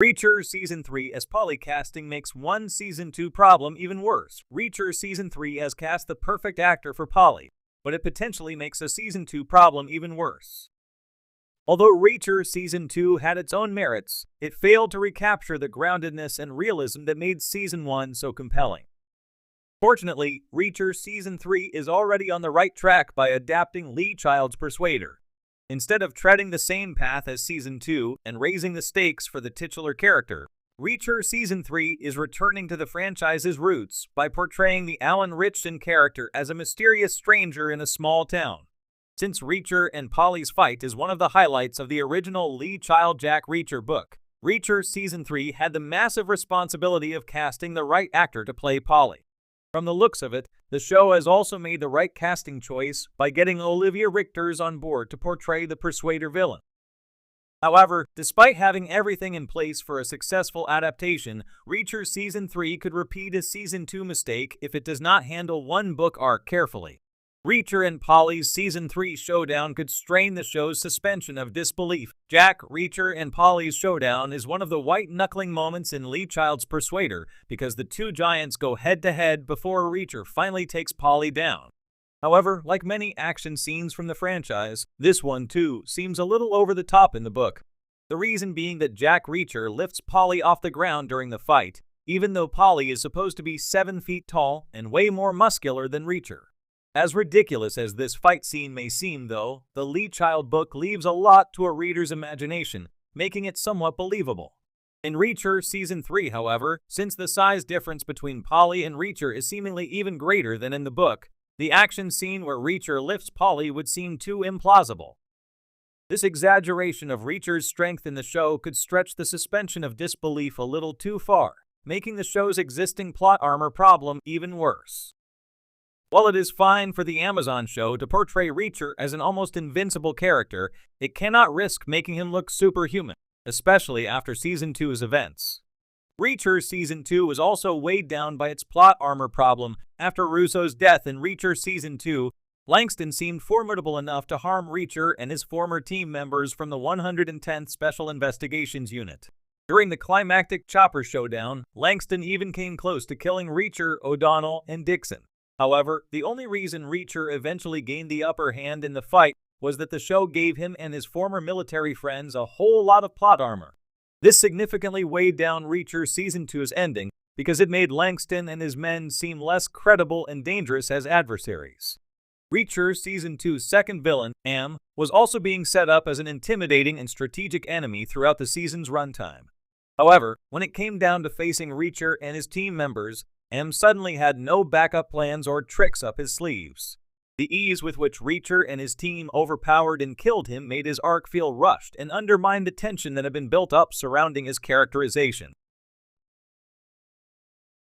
Reacher Season 3 as Polly casting makes one Season 2 problem even worse. Reacher Season 3 has cast the perfect actor for Polly, but it potentially makes a Season 2 problem even worse. Although Reacher Season 2 had its own merits, it failed to recapture the groundedness and realism that made Season 1 so compelling. Fortunately, Reacher Season 3 is already on the right track by adapting Lee Child's Persuader. Instead of treading the same path as Season 2 and raising the stakes for the titular character, Reacher Season 3 is returning to the franchise's roots by portraying the Alan Ritchson character as a mysterious stranger in a small town. Since Reacher and Polly's fight is one of the highlights of the original Lee Child Jack Reacher book, Reacher Season 3 had the massive responsibility of casting the right actor to play Polly. From the looks of it, the show has also made the right casting choice by getting Olivia Richters on board to portray the Persuader villain. However, despite having everything in place for a successful adaptation, Reacher Season 3 could repeat a Season 2 mistake if it does not handle one book arc carefully. Reacher and Polly's Season 3 showdown could strain the show's suspension of disbelief. Jack, Reacher, and Polly's showdown is one of the white-knuckling moments in Lee Child's Persuader because the two giants go head-to-head before Reacher finally takes Polly down. However, like many action scenes from the franchise, this one too seems a little over the top in the book. The reason being that Jack Reacher lifts Polly off the ground during the fight, even though Polly is supposed to be 7 feet tall and way more muscular than Reacher. As ridiculous as this fight scene may seem, though, the Lee Child book leaves a lot to a reader's imagination, making it somewhat believable. In Reacher Season 3, however, since the size difference between Polly and Reacher is seemingly even greater than in the book, the action scene where Reacher lifts Polly would seem too implausible. This exaggeration of Reacher's strength in the show could stretch the suspension of disbelief a little too far, making the show's existing plot armor problem even worse. While it is fine for the Amazon show to portray Reacher as an almost invincible character, it cannot risk making him look superhuman, especially after Season 2's events. Reacher Season 2 was also weighed down by its plot armor problem. After Russo's death in Reacher Season 2, Langston seemed formidable enough to harm Reacher and his former team members from the 110th Special Investigations Unit. During the climactic chopper showdown, Langston even came close to killing Reacher, O'Donnell, and Dixon. However, the only reason Reacher eventually gained the upper hand in the fight was that the show gave him and his former military friends a whole lot of plot armor. This significantly weighed down Reacher Season 2's ending because it made Langston and his men seem less credible and dangerous as adversaries. Reacher Season 2's second villain, Am, was also being set up as an intimidating and strategic enemy throughout the season's runtime. However, when it came down to facing Reacher and his team members, Am suddenly had no backup plans or tricks up his sleeves. The ease with which Reacher and his team overpowered and killed him made his arc feel rushed and undermined the tension that had been built up surrounding his characterization.